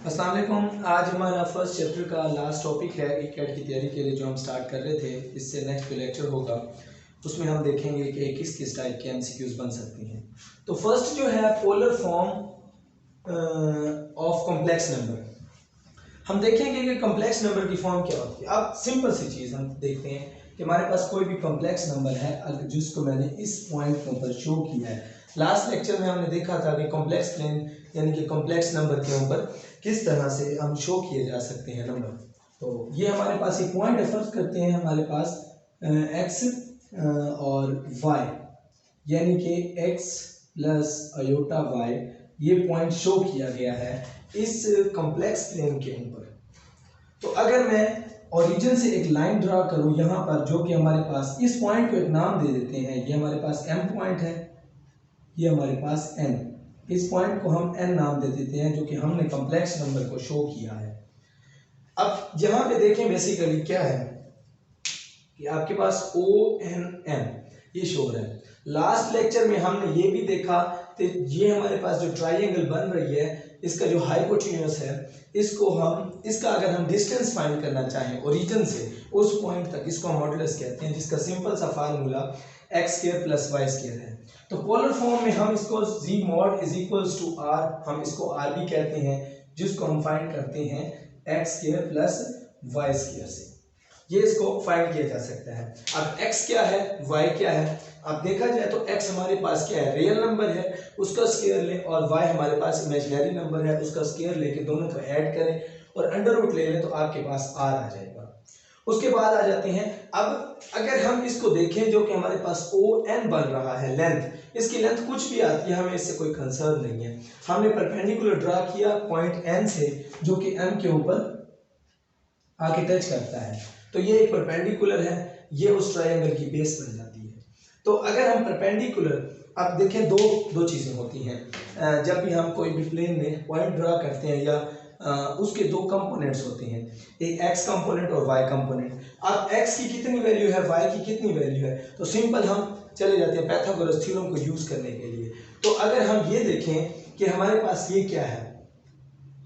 अस्सलाम वालेकुम। आज हमारा फर्स्ट चैप्टर का लास्ट टॉपिक है ई कैट की तैयारी के लिए जो हम स्टार्ट कर रहे थे। इससे नेक्स्ट जो लेक्चर होगा उसमें हम देखेंगे कि किस किस टाइप के एमसीक्यूज बन सकती हैं। तो फर्स्ट जो है polar form of complex number. हम देखेंगे कि कॉम्प्लेक्स नंबर की फॉर्म क्या होती है। अब सिंपल सी चीज़ हम देखते हैं कि हमारे पास कोई भी कॉम्प्लेक्स नंबर है जिसको मैंने इस पॉइंट के ऊपर शो किया है। लास्ट लेक्चर में हमने देखा था कि कॉम्प्लेक्स प्लेन यानी कि कॉम्प्लेक्स नंबर के ऊपर किस तरह से हम शो किए जा सकते हैं नंबर। तो ये हमारे पास एक पॉइंट है, फर्ज करते हैं हमारे पास एक्स और वाई यानी कि एक्स प्लस अयोटा वाई ये पॉइंट शो किया गया है इस कॉम्प्लेक्स प्लेन के ऊपर। तो अगर मैं ओरिजिन से एक लाइन ड्रा करूं यहाँ पर, जो कि हमारे पास इस पॉइंट को एक नाम दे देते हैं। ये हमारे पास एम पॉइंट है, ये हमारे पास एन। इस पॉइंट को हम एन नाम दे देते हैं जो कि हमने कॉम्प्लेक्स नंबर को शो किया है। अब यहाँ पे देखें बेसिकली क्या है कि आपके पास ओ एन एम ये शो हो रहा है। लास्ट लेक्चर में हमने ये भी देखा कि ये हमारे पास जो ट्राइंगल बन रही है इसका जो हाइपोटेन्यूज है इसका अगर हम डिस्टेंस फाइंड करना चाहें ओरिजिन से उस पॉइंट तक, इसको मॉडुलस कहते हैं, जिसका सिंपल सा formula x square plus y square है। तो पोलर फॉर्म में हम इसको z mod is equals to r, हम इसको आर भी कहते हैं, जिसको हम फाइंड करते हैं x square plus y square से। ये इसको फाइंड किया जा सकता है। अब x क्या है, y क्या है। अब देखा जाए तो x हमारे पास क्या है, रियल नंबर है, उसका स्क्वायर लें, और y हमारे पास इमेजिनरी नंबर है, उसका स्क्वायर लेके दोनों को ऐड करें और अंडर रूट ले लें तो आपके पास r आ जाएगा। उसके बाद आ जाते हैं, अब अगर हम इसको देखें जो कि हमारे पास ओ एन बन रहा है, लेंथ, इसकी लेंथ कुछ भी आती है, हमें इससे कोई कंसर्न नहीं है। हमने परपेंडिकुलर ड्रा किया पॉइंट एन से जो कि एम के ऊपर आके टच करता है, तो ये एक परपेंडिकुलर है, ये उस ट्रायंगल की बेस बन जाती है। तो अगर हम परपेंडिकुलर, अब देखें दो चीज़ें होती हैं जब भी हम कोई भी प्लेन में पॉइंट ड्रा करते हैं या उसके दो कंपोनेंट्स होते हैं, एक एक्स कंपोनेंट और वाई कंपोनेंट। अब एक्स की कितनी वैल्यू है, वाई की कितनी वैल्यू है, तो सिंपल हम चले जाते हैं पाइथागोरस थ्योरम को यूज करने के लिए। तो अगर हम ये देखें कि हमारे पास ये क्या है,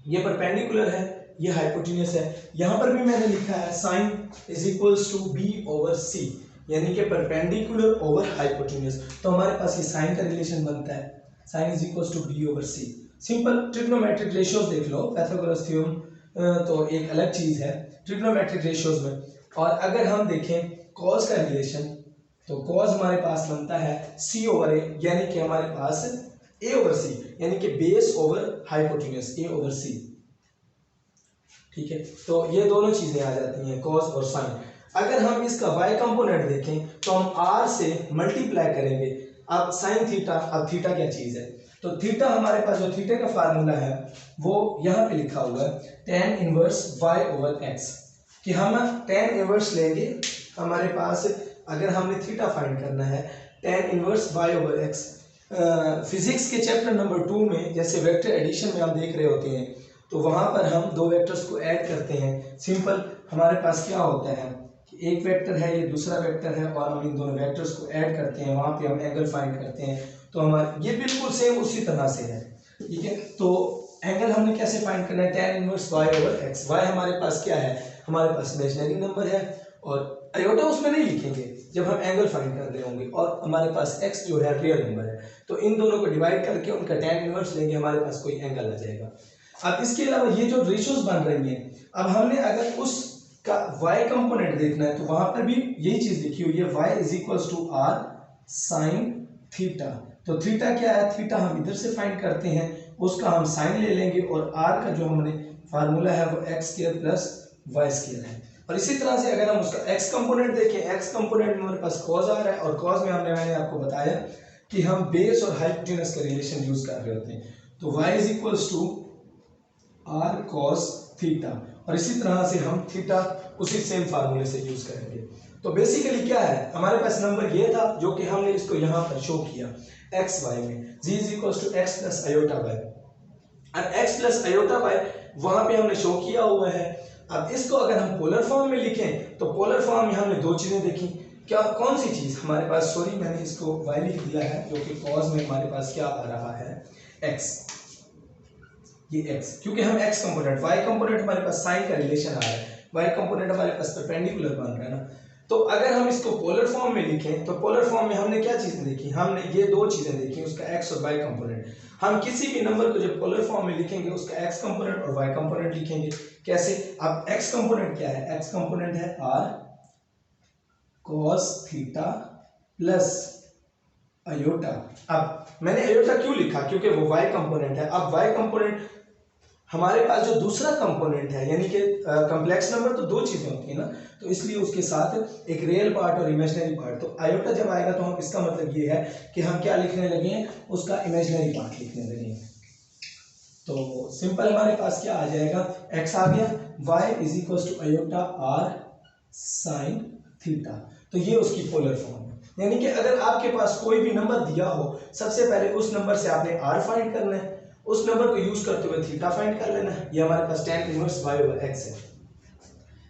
ये परपेंडिकुलर है, ये हाइपोटेन्यूज है। यहाँ पर भी मैंने लिखा है sine is equals to B over c, यानी कि परपेंडिकुलर ओवर हाइपोटेन्यूज। तो हमारे पास ये साइन का रिलेशन बनता है, sine is equals to B over C. Simple trigonometric ratios देख लो, पाइथागोरस थ्योरम तो एक अलग चीज है ट्रिग्नोमेट्रिक रेशियोज में। और अगर हम देखें कॉस का रिलेशन, तो कॉस हमारे पास बनता है सी ओवर ए, यानी कि हमारे पास ए ओवर सी, यानी कि बेस ओवर हाइपोटेन्यूज, ए ओवर सी। ठीक है, तो ये दोनों चीजें आ जाती हैं, कॉस और साइन। अगर हम इसका y कंपोनेंट देखें तो हम r से मल्टीप्लाई करेंगे। अब साइन थीटा, अब थीटा क्या चीज है, तो थीटा हमारे पास जो थीटा का फार्मूला है वो यहाँ पे लिखा हुआ है tan inverse y over x, कि हम tan इनवर्स लेंगे। हमारे पास अगर हमने थीटा फाइंड करना है tan inverse y over x, physics के चैप्टर नंबर 2 में जैसे वेक्टर एडिशन में हम देख रहे होते हैं, तो वहां पर हम दो वेक्टर्स को ऐड करते हैं। सिंपल हमारे पास क्या होता है कि एक वेक्टर है, ये दूसरा वेक्टर है, और हम इन दोनों वेक्टर्स को ऐड करते हैं, वहां पे हम एंगल फाइंड करते हैं। तो हमारे ये बिल्कुल सेम उसी तरह से है। ठीक है, तो एंगल हमने कैसे फाइंड करना है, tan inverse y over x। y हमारे पास क्या है, हमारे पास इमेजिनरी नंबर है, और आयोटा उसमें नहीं लिखेंगे जब हम एंगल फाइंड कर रहे होंगे, और हमारे पास x जो है रियल नंबर है। तो इन दोनों को डिवाइड करके उनका tan इनवर्स लेंगे, हमारे पास कोई एंगल आ जाएगा। अब इसके अलावा ये जो रेशियोज बन रही हैं, अब हमने अगर उसका y कंपोनेंट देखना है तो वहां पर भी यही चीज लिखी हुई है, y is equals to r sine theta. तो थीटा क्या है, थीटा हम इधर से फाइंड करते हैं, उसका हम साइन ले लेंगे, और r का जो हमने फार्मूला है वो x square plus y square है। और इसी तरह से अगर हम उसका x कंपोनेंट देखें, x कंपोनेंट में हमारे पास cos आ रहा है, और cos में मैंने आपको बताया कि हम बेस और हाइपोटेन्यूज का रिलेशन यूज कर रहे होते हैं। तो y is equals to r cos theta, और इसी तरह से हम थीटा उसी सेम फार्मूले से यूज करेंगे। तो बेसिकली क्या है, हमारे पास नंबर ये था जो कि हमने इसको यहाँ पर शो किया x y में, g is equals to x plus iota y. अब x प्लस अयोटा वाई वहां पे हमने शो किया हुआ है। अब इसको अगर हम पोलर फॉर्म में लिखें तो पोलर फॉर्म में हमने दो चीजें देखी, क्या कौन सी चीज हमारे पास, सॉरी मैंने इसको y लिख दिया है, जो कि cos में हमारे पास क्या आ रहा है x। ये x, क्योंकि हम x कंपोनेंट, y कंपोनेंट हमारे पास साइन का रिलेशन आ रहा है, y कंपोनेंट हमारे पास परपेंडिकुलर बन रहा है ना। तो अगर हम इसको पोलर फॉर्म में लिखें तो पोलर फॉर्म में हमने क्या चीजें देखी, हमने ये दो चीजें देखी, उसका x और y कंपोनेंट। हम किसी भी नंबर को जब पोलर फॉर्म में लिखेंगे उसका x कंपोनेंट और y कंपोनेंट लिखेंगे। कैसे? अब x कंपोनेंट क्या है? x कंपोनेंट है r cos theta plus aorta. अब मैंने अयोटा क्यों लिखा? क्योंकि वो y कंपोनेंट है। अब y कंपोनेंट हमारे पास जो दूसरा कंपोनेंट है, यानी कि कॉम्प्लेक्स नंबर तो दो चीजें होती है ना, तो इसलिए उसके साथ एक रियल पार्ट और इमेजिनरी पार्ट। तो आयोटा जब आएगा तो हम इसका मतलब ये है कि हम क्या लिखने लगे हैं, उसका इमेजिनरी पार्ट लिखने लगे हैं। तो सिंपल हमारे पास क्या आ जाएगा, x आ गया, y is equal to aorta r sine theta. तो ये उसकी पोलर फॉर्म है। यानी कि अगर आपके पास कोई भी नंबर दिया हो, सबसे पहले उस नंबर से आपने r फाइंड करना है, उस नंबर को यूज करते हुए थीटा फाइंड कर लेना है। ये हमारे पास tan inverse y over x है।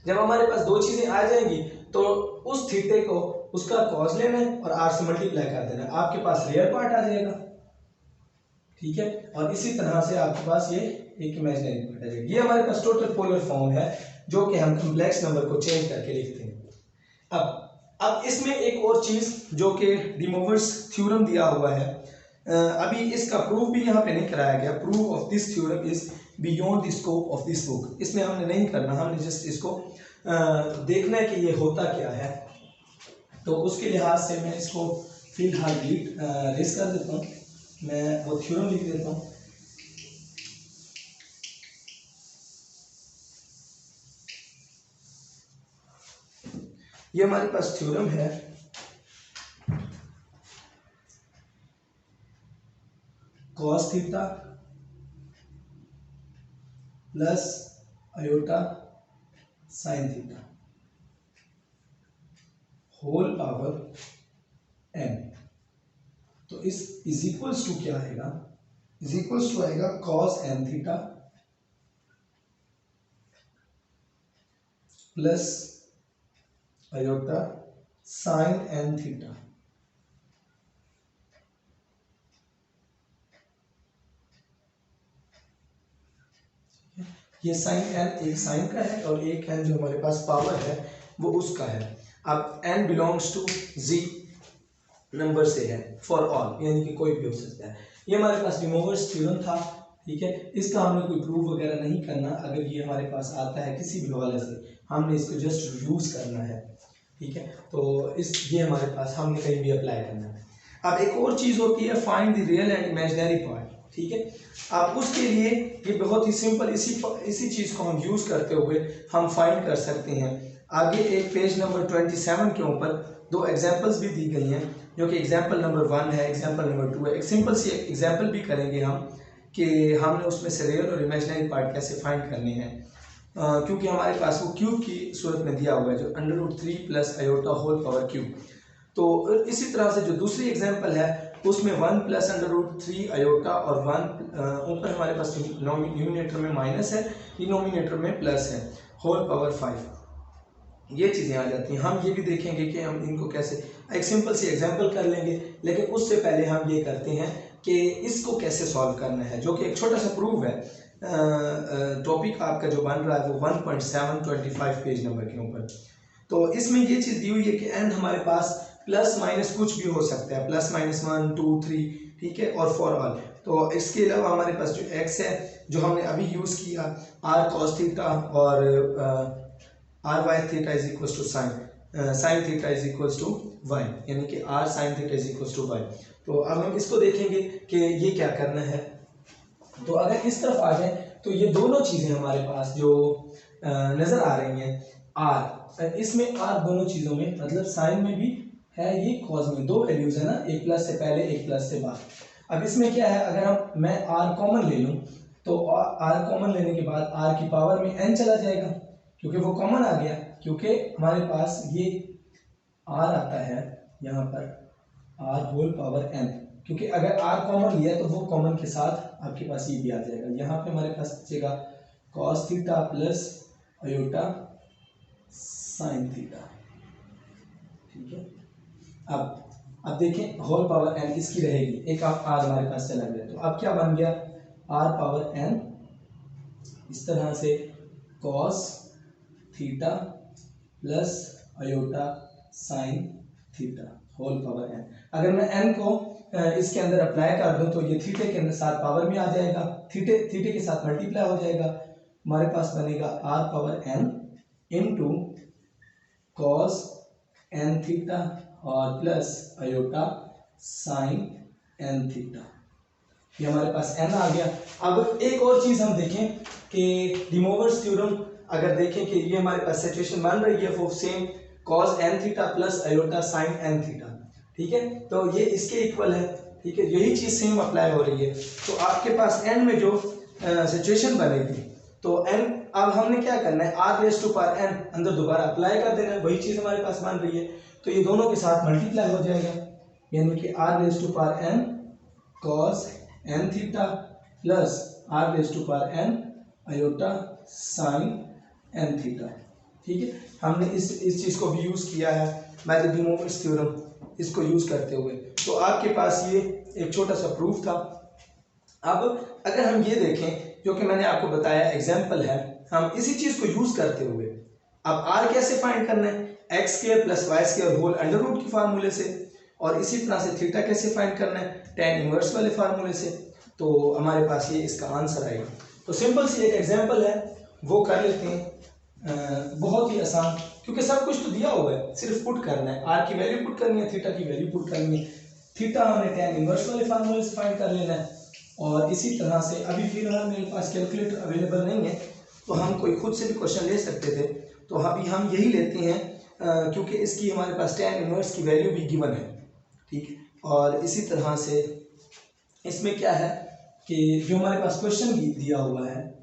जब हमारे पास दो चीजें आ जाएंगी तो उस थीटे को उसका कॉस लेना है और r से मल्टीप्लाई कर देना है, आपके पास रियल पार्ट आ जाएगा। ठीक है, और इसी तरह से आपके पास ये एक इमेजिनरी पार्ट आ जाएगा। ये हमारे पास टोटल पोलर फॉर्म है जो कि हम कॉम्प्लेक्स नंबर को चेंज करके लिखते हैं। अब इसमें एक और चीज जो कि डी मोवर्स थ्योरम दिया हुआ है, अभी इसका प्रूफ भी यहाँ पे नहीं कराया गया। Proof of this theorem is beyond the scope of this book. इसमें हमने नहीं करना, हमने जस्ट इसको देखना है कि ये होता क्या है। तो उसके लिहाज से मैं इसको फिलहाल रेस कर देता हूँ, मैं वो थ्योरम लिख देता हूँ। ये हमारे पास थ्योरम है, cos theta plus iota sine theta whole power n। तो इस इज इक्वल्स टू क्या आएगा, इज इक्वल्स टू आएगा cos n theta plus iota sine n theta. ये साइन n एक साइन का है और एक n जो हमारे पास पावर है वो उसका है। अब n belongs to z number से है फॉर ऑल, यानी कि कोई भी हो सकता है। ये हमारे पास डी मोवर्स थ्योरम था। ठीक है, इसका हमने कोई प्रूफ वगैरह नहीं करना। अगर ये हमारे पास आता है किसी भी हवाले से, हमने इसको जस्ट यूज करना है। ठीक है, तो ये हमारे पास हमने कहीं भी अप्लाई करना है। अब एक और चीज होती है find the real and imaginary part. ठीक है, अब उसके लिए ये बहुत ही सिंपल, इसी चीज को हम यूज करते हुए हम फाइंड कर सकते हैं। आगे एक पेज नंबर 27 के ऊपर दो एग्जांपल्स भी दी गई हैं, जो कि एग्जांपल नंबर 1 है, एग्जांपल नंबर 2 है। एक सिंपल सी एग्जांपल भी करेंगे हम कि हमने उसमें से रियल और इमेजिनरी पार्ट कैसे फाइंड करने हैं, क्योंकि हमारे पास वो क्यूब की सूरत में दिया हुआ है, जो √3 plus iota whole power cube. तो इसी तरह से जो दूसरी एग्जांपल है उसमें 1 प्लस √3 अयोटा और 1 ऊपर हमारे पास न्यूमिनेटर में माइनस है, डिनोमिनेटर में प्लस है, होल पावर 5। ये चीज़ें आ जाती हैं। हम ये भी देखेंगे कि हम इनको कैसे, एक सिंपल सी एग्जांपल कर लेंगे, लेकिन उससे पहले हम ये करते हैं कि इसको कैसे सॉल्व करना है, जो कि एक छोटा सा प्रूफ है। टॉपिक आपका जो बन रहा है वो 1.725 पेज नंबर के ऊपर। तो इसमें ये चीज़ दी हुई है कि n हमारे पास प्लस माइनस कुछ भी हो सकता है, प्लस माइनस 1 2 3, ठीक है, और फॉर ऑल। तो इसके अलावा हमारे पास जो x है, जो हमने अभी यूज़ किया, r cos थीटा और r y theta is equal to sine theta is equal to y, यानी कि r sine theta is equal to y। तो अब हम इसको देखेंगे कि ये क्या करना है। तो अगर इस तरफ आ जाए तो ये दोनों चीज़ें हमारे पास जो नज़र आ रही हैं, r, इसमें r दोनों चीज़ों में, मतलब साइन में भी है, ये कॉस में, दो वैल्यूज है ना, एक प्लस से पहले एक प्लस से बाद। अब इसमें क्या है, अगर मैं r कॉमन ले लूँ तो r कॉमन लेने के बाद r की पावर में n चला जाएगा, क्योंकि वो कॉमन आ गया, क्योंकि हमारे पास ये r आता है यहाँ पर r होल पावर n, क्योंकि अगर r कॉमन लिया तो वो कॉमन के साथ आपके पास ये भी आ जाएगा। यहाँ पे हमारे पास बचेगा cos theta plus iota sine theta. ठीक है, अब देखें होल पावर n इसकी रहेगी, एक आप r हमारे पास चला गया, तो अब क्या बन गया, r पावर n इस तरह से cos theta plus iota sine theta whole power n। अगर मैं n को इसके अंदर अप्लाई कर दूं तो ये थीटे के अंदर साथ पावर में आ जाएगा, थीटे के साथ मल्टीप्लाई हो जाएगा, हमारे पास बनेगा r power n into cos n theta और plus iota sine n theta. ये हमारे पास n आ गया। अब एक और चीज़ हम देखें कि डी मोवर्स थ्योरम, अगर देखें कि ये हमारे पास सिचुएशन बन रही है वो same cos n theta plus iota sine n theta, ठीक है, तो ये इसके इक्वल है, ठीक है, यही चीज़ सेम अप्लाई हो रही है। तो आपके पास n में जो सिचुएशन बनेगी तो n, अब हमने क्या करना है, r raise to power n अंदर दोबारा अप्लाई कर देना है, वही चीज़ हमारे पास बन रही है, तो ये दोनों के साथ मल्टीप्लाई हो जाएगा, यानी कि r raise to power n cos n theta plus r raise to power n iota sine n theta, ठीक है। हमने इस चीज़ को भी यूज़ किया है मेथड डी मोवर्स थ्योरम, इसको यूज़ करते हुए। तो आपके पास ये एक छोटा सा प्रूफ था। अब अगर हम ये देखें, जो कि मैंने आपको बताया एग्जाम्पल है, हम इसी चीज़ को यूज़ करते हुए अब r कैसे फाइंड करना है, x square plus y square whole under root की फार्मूले से, और इसी तरह से थीटा कैसे फाइंड करना है, टेन इनवर्स वाले फार्मूले से, तो हमारे पास ये इसका आंसर आएगा। तो सिंपल सी एक एग्जाम्पल है वो कर लेते हैं, बहुत ही आसान, क्योंकि सब कुछ तो दिया हुआ है, सिर्फ पुट करना है, आर की वैल्यू पुट करनी है, थीटा की वैल्यू पुट करनी है, थीटा हमने टेन इनवर्स वाले फार्मूले से फाइंड कर लेना है। और इसी तरह से अभी फिलहाल मेरे पास कैलकुलेटर अवेलेबल नहीं है, तो हम कोई खुद से भी क्वेश्चन ले सकते थे, तो अभी हम यही लेते हैं, क्योंकि इसकी हमारे पास टेन इनवर्स की वैल्यू भी गिवन है, ठीक है। और इसी तरह से इसमें क्या है कि जो हमारे पास क्वेश्चन दिया हुआ है,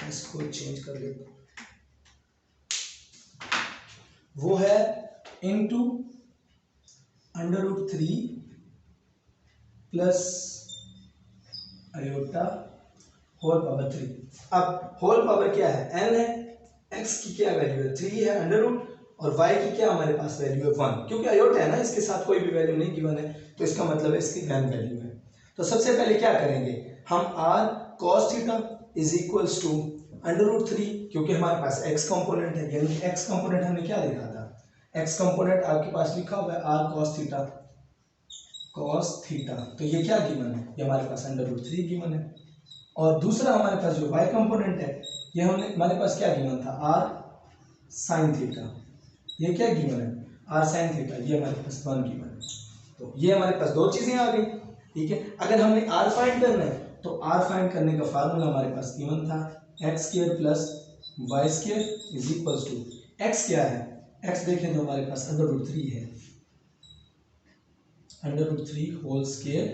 इसको चेंज कर लेते हैं, वो है into under root 3 plus iota whole power 3। अब होल पावर क्या है, n है, x की क्या वैल्यू है 3 है अंडर रूट, और y की क्या हमारे पास वैल्यू है 1, क्योंकि आयोटा है ना, इसके साथ कोई भी वैल्यू नहीं गिवन है, तो इसका मतलब है इसकी n वैल्यू है। तो सबसे पहले क्या करेंगे हम, r cos theta is equals to under root 3, क्योंकि हमारे पास x कंपोनेंट है, यानी कि x कंपोनेंट हमने क्या लिखा था, x कंपोनेंट आपके पास लिखा हुआ है r cos थीटा, तो ये क्या गिवन है, ये हमारे पास अंडर रूट 3 गिवन है। और दूसरा हमारे पास जो y कंपोनेंट है, ये हमारे पास क्या गिवन था, r sin थीटा, ये क्या गिवन है, r sin थीटा, ये हमारे पास 1 गिवन है। तो ये हमारे पास दो चीजें आ गई, ठीक है। अगर हमने r फाइंड करना है तो r फाइंड करने का फार्मूला हमारे पास गिवन था, x square plus y square is equals to, x क्या है, एक्स देखें तो हमारे पास अंडर रूट 3 है, under root 3 whole square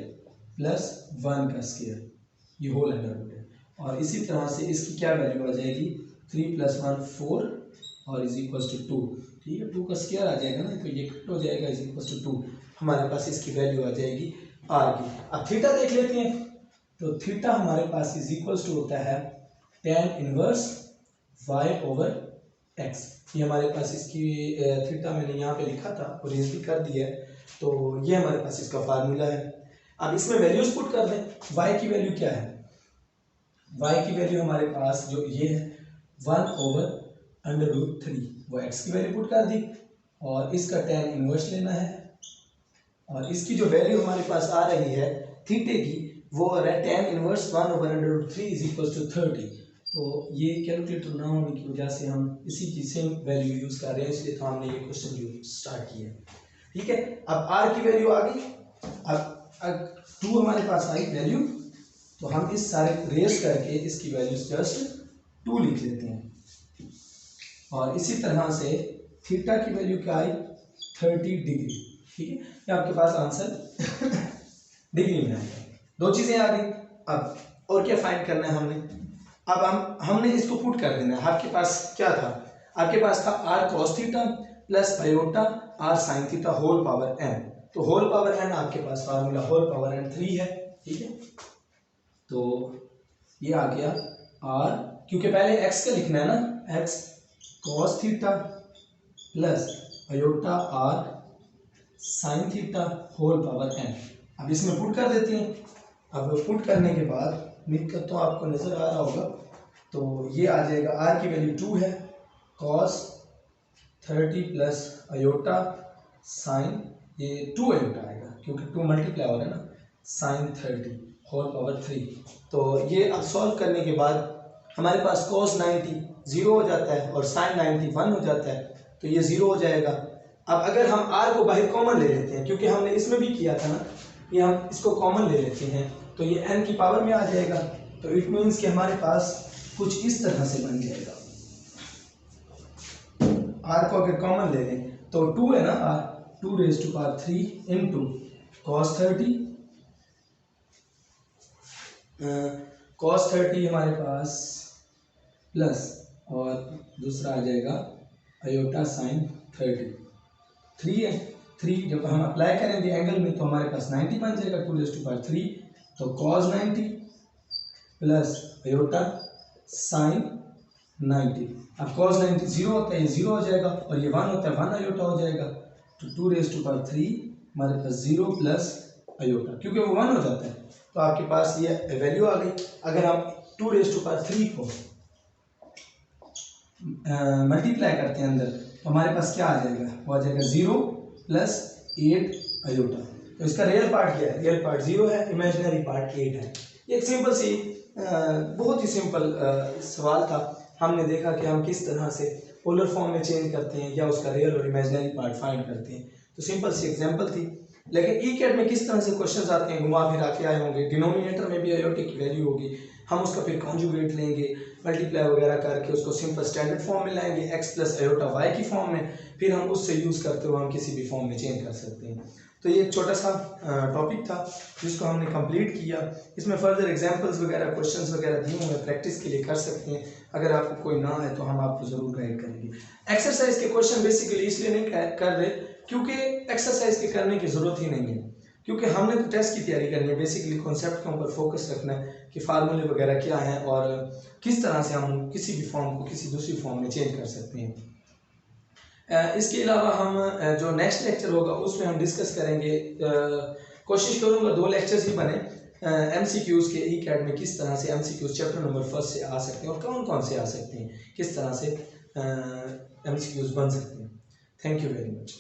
plus 1 का स्क्वायर, ये होल अंडर रूट है। और इसी तरह से इसकी क्या वैल्यू आ जाएगी, 3 प्लस 1 4 और इज इक्वल्स टू 2, ठीक है, 2 का स्क्वायर आ जाएगा ना, तो ये कट हो जाएगा, इज इक्वल्स टू 2, हमारे पास इसकी वैल्यू आ जाएगी r की। अब थीटा देख लेते हैं, तो थीटा हमारे पास इज इक्वल्स टू होता है tan inverse y over x, ये हमारे पास इसकी थीटा मैंने यहाँ पे लिखा था और ये भी कर दिया है, तो ये हमारे पास इसका फार्मूला है। अब इसमें वैल्यूज पुट कर दें, y की वैल्यू क्या है, y की वैल्यू हमारे पास जो ये है 1 ओवर अंडर रूट 3, वो x की वैल्यू पुट कर दी, और इसका टेन इनवर्स लेना है, और इसकी जो वैल्यू हमारे पास आ रही है थीटे की, वो आ रहा है tan inverse 1 over under root 3 is equal to 30। तो ये कैलकुलेटर ना होने की वजह से हम इसी की सेम वैल्यू यूज़ कर रहे हैं, इसलिए तो हमने ये क्वेश्चन यूज स्टार्ट किया, ठीक है। अब r की वैल्यू आ गई, अब 2 हमारे पास आई वैल्यू, तो हम इस सारे को रेस करके इसकी वैल्यू जस्ट 2 लिख लेते हैं, और इसी तरह से थीटा की वैल्यू क्या आई 30 डिग्री, ठीक है, ये आपके पास आंसर डिग्री में आएगा। दो चीजें आ गई। अब और क्या फाइंड करना है हमने, अब हमने इसको पुट कर देना है। आपके पास क्या था, आपके पास था r cos theta plus iota r sin theta whole power n, तो होल पावर n आपके पास फार्मूला होल पावर n 3 है, ठीक है। तो ये आ गया r, क्योंकि पहले x का लिखना है ना, x cos theta plus iota r sin theta whole power n। अब इसमें पुट कर देते हैं। अब पुट करने के बाद उम्मीद करता हूँ आपको नज़र आ रहा होगा। तो ये आ जाएगा, आर की वैल्यू 2 है, कॉस 30 प्लस अयोटा साइन, ये 2 अयोटा आएगा क्योंकि 2 मल्टीप्लाई हो रहा है ना, साइन 30 होल पावर 3। तो ये अब सॉल्व करने के बाद हमारे पास cos 90 0 हो जाता है और sin 90 1 हो जाता है, तो ये 0 हो जाएगा। अब अगर हम r को बाहर कॉमन ले लेते हैं, क्योंकि हमने इसमें भी किया था ना, ये हम इसको कॉमन ले लेते हैं तो ये n की पावर में आ जाएगा। तो इट मीन्स कि हमारे पास कुछ इस तरह से बन जाएगा। r को अगर कॉमन ले लें तो 2 है ना, r 2 raise to power 3 into cos 30 हमारे पास प्लस और दूसरा आ जाएगा अयोटा साइन 30। 3 है, 3 जब हम अप्लाई करेंगे एंगल में तो हमारे पास 90 बन जाएगा, 2 रेज़ टू पावर 3, तो cos 90 प्लस अयोटा साइन 90। अब cos 90 0 होता है, ये 0 हो जाएगा और ये 1 होता है, 1 अयोटा हो जाएगा। तो 2 रेज़ टू पावर 3 हमारे पास 0 प्लस अयोटा, क्योंकि वो 1 हो जाता है तो आपके पास ये वैल्यू आ गई। अगर आप 2 रेज़ टू पावर 3 को मल्टीप्लाई करते हैं अंदर तो हमारे पास क्या आ जाएगा, वो आ जाएगा 0 प्लस 8 अयोटा। तो इसका रियल पार्ट क्या है, रियल पार्ट 0 है, इमेजिनरी पार्ट 8 है। ये एक सिंपल सी बहुत ही सिंपल सवाल था। हमने देखा कि हम किस तरह से पोलर फॉर्म में चेंज करते हैं या उसका रियल और इमेजिनरी पार्ट फाइंड करते हैं। तो सिंपल सी एग्जांपल थी, लेकिन ई कैट में किस तरह से क्वेश्चंस आते हैं, घुमा फिरा के आए होंगे। डिनोमिनेटर में भी अयोटा की वैल्यू होगी, हम उसका फिर कॉन्जुगेट लेंगे, मल्टीप्लाई वगैरह करके उसको सिंपल स्टैंडर्ड फॉर्म में लाएंगे, x प्लस अयोटा वाई की फॉर्म में, फिर हम उससे यूज़ करते हुए हम किसी भी फॉर्म में चेंज कर सकते हैं। तो ये एक छोटा सा टॉपिक था जिसको हमने कंप्लीट किया। इसमें फर्दर एग्जांपल्स वगैरह क्वेश्चंस वगैरह दिए हुए हैं, प्रैक्टिस के लिए कर सकते हैं। अगर आपको कोई ना आए तो हम आपको ज़रूर गाइड करेंगे। एक्सरसाइज के क्वेश्चन बेसिकली इसलिए नहीं कर रहे क्योंकि एक्सरसाइज के करने की ज़रूरत ही नहीं है, क्योंकि हमने तो टेस्ट की तैयारी करनी है। बेसिकली कॉन्सेप्ट के ऊपर फोकस रखना है कि फार्मूले वगैरह क्या हैं और किस तरह से हम किसी भी फॉर्म को किसी दूसरी फॉर्म में चेंज कर सकते हैं। इसके अलावा हम जो नेक्स्ट लेक्चर होगा उसमें हम डिस्कस करेंगे, कोशिश करूँगा 2 लेक्चर्स ही बने MCQs के ई कैट में, किस तरह से MCQs चैप्टर नंबर 1 से आ सकते हैं और कौन कौन से आ सकते हैं, किस तरह से MCQs बन सकते हैं। Thank you very much.